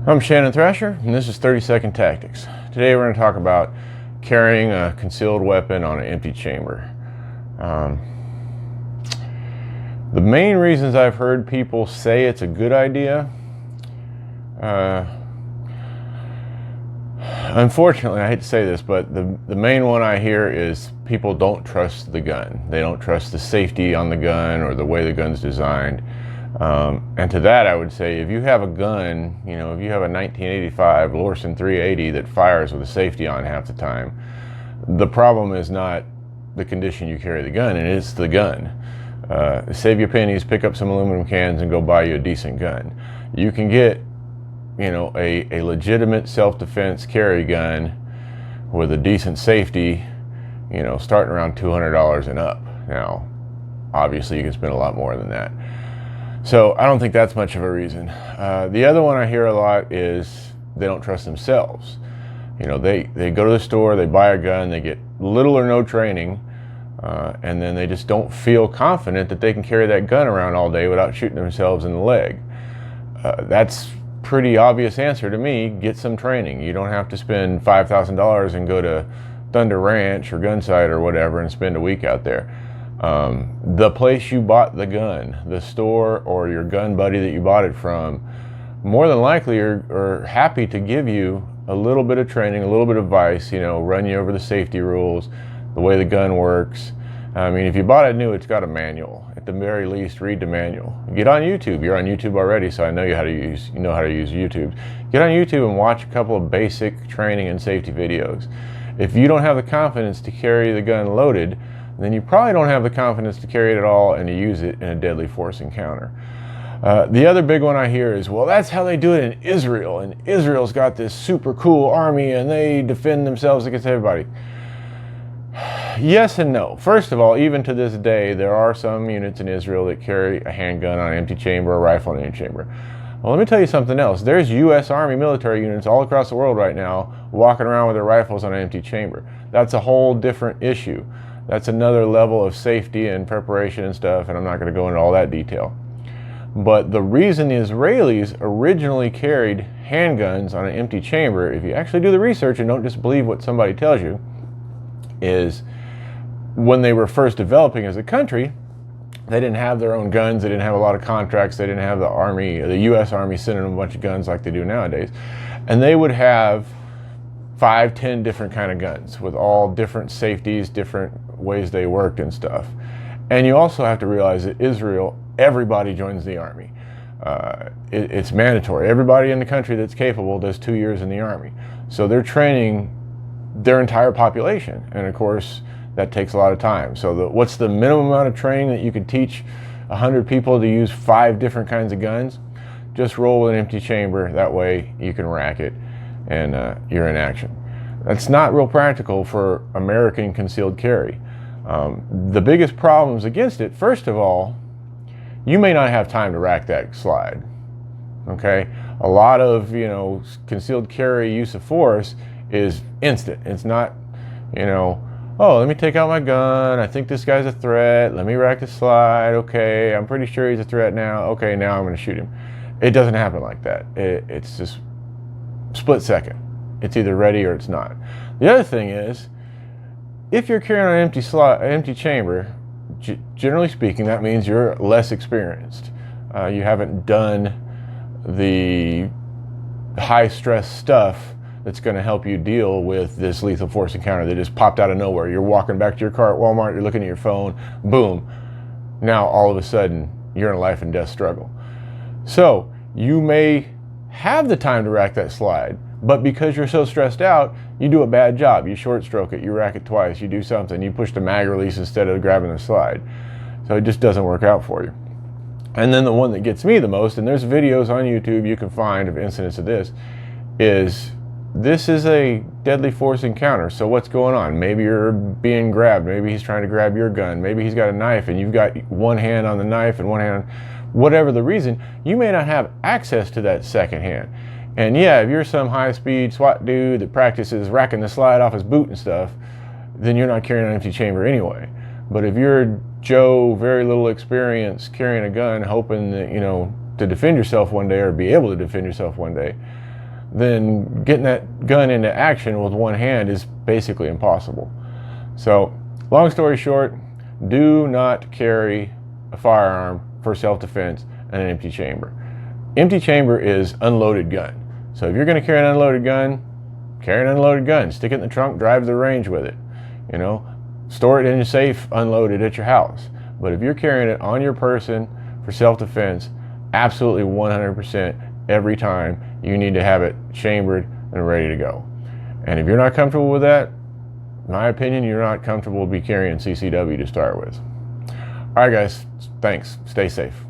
I'm Shannon Thrasher, and this is 30-Second Tactics. Today we're going to talk about carrying a concealed weapon on an empty chamber. The main reasons I've heard people say it's a good idea, unfortunately, I hate to say this, but the main one I hear is people don't trust the gun. They don't trust the safety on the gun or the way the gun's designed. And to that I would say, if you have a gun, if you have a 1985 Lorson 380 that fires with a safety on half the time, the problem is not the condition you carry the gun, and it's the gun. Save your pennies, pick up some aluminum cans and go buy you a decent gun. You can get a legitimate self-defense carry gun with a decent safety, starting around $200 and up. Now, obviously you can spend a lot more than that. So I don't think that's much of a reason. The other one I hear a lot is they don't trust themselves. They go to the store, they buy a gun, they get little or no training, and then they just don't feel confident that they can carry that gun around all day without shooting themselves in the leg. That's pretty obvious answer to me. Get some training. You don't have to spend $5,000 and go to Thunder Ranch or Gunsight or whatever and spend a week out there. The place you bought the gun, the store or your gun buddy that you bought it from, more than likely are happy to give you a little bit of training, a little bit of advice, run you over the safety rules, the way the gun works. I mean, if you bought it new, it's got a manual. At the very least, read the manual. Get on YouTube. You're on YouTube already, so I know you know how to use YouTube. Get on YouTube and watch a couple of basic training and safety videos. If you don't have the confidence to carry the gun loaded, then you probably don't have the confidence to carry it at all and to use it in a deadly force encounter. The other big one I hear is, well, that's how they do it in Israel, and Israel's got this super cool army and they defend themselves against everybody. Yes and no. First of all, even to this day, there are some units in Israel that carry a handgun on an empty chamber, a rifle on an empty chamber. Well, let me tell you something else. There's U.S. Army military units all across the world right now walking around with their rifles on an empty chamber. That's a whole different issue. That's another level of safety and preparation and stuff, and I'm not going to go into all that detail. But the reason the Israelis originally carried handguns on an empty chamber, if you actually do the research and don't just believe what somebody tells you, is when they were first developing as a country, they didn't have their own guns, they didn't have a lot of contracts, they didn't have the Army, the U.S. Army sending them a bunch of guns like they do nowadays. And they would have 5, 10 different kind of guns with all different safeties, different ways they worked and stuff. And you also have to realize that Israel, everybody joins the Army. It's mandatory. Everybody in the country that's capable does 2 years in the Army. So they're training their entire population. And of course, that takes a lot of time. So what's the minimum amount of training that you could teach 100 people to use 5 different kinds of guns? Just roll with an empty chamber. That way you can rack it and you're in action. That's not real practical for American concealed carry. The biggest problems against it, first of all, you may not have time to rack that slide. Okay? A lot of, concealed carry use of force is instant. It's not, oh, let me take out my gun. I think this guy's a threat. Let me rack the slide. Okay, I'm pretty sure he's a threat now. Okay, now I'm going to shoot him. It doesn't happen like that. It's just split second. It's either ready or it's not. The other thing is, if you're carrying an empty chamber, generally speaking, that means you're less experienced. You haven't done the high stress stuff that's going to help you deal with this lethal force encounter that just popped out of nowhere. You're walking back to your car at Walmart, you're looking at your phone, boom. Now all of a sudden you're in a life and death struggle. So you may have the time to rack that slide, but because you're so stressed out, you do a bad job. You short stroke it, you rack it twice, you do something, you push the mag release instead of grabbing the slide. So it just doesn't work out for you. And then the one that gets me the most, and there's videos on YouTube you can find of incidents of this, is this is a deadly force encounter. So what's going on? Maybe you're being grabbed. Maybe he's trying to grab your gun. Maybe he's got a knife and you've got one hand on the knife and one hand on, whatever the reason, you may not have access to that second hand. And yeah, if you're some high-speed SWAT dude that practices racking the slide off his boot and stuff, then you're not carrying an empty chamber anyway. But if you're Joe, very little experience, carrying a gun, hoping that, to defend yourself one day or be able to defend yourself one day, then getting that gun into action with one hand is basically impossible. So, long story short, do not carry a firearm for self-defense and an empty chamber. Empty chamber is unloaded gun. So if you're going to carry an unloaded gun, carry an unloaded gun. Stick it in the trunk, drive to the range with it. You know, store it in a safe unloaded at your house. But if you're carrying it on your person for self-defense, absolutely 100% every time, you need to have it chambered and ready to go. And if you're not comfortable with that, in my opinion, you're not comfortable be carrying CCW to start with. All right, guys, thanks. Stay safe.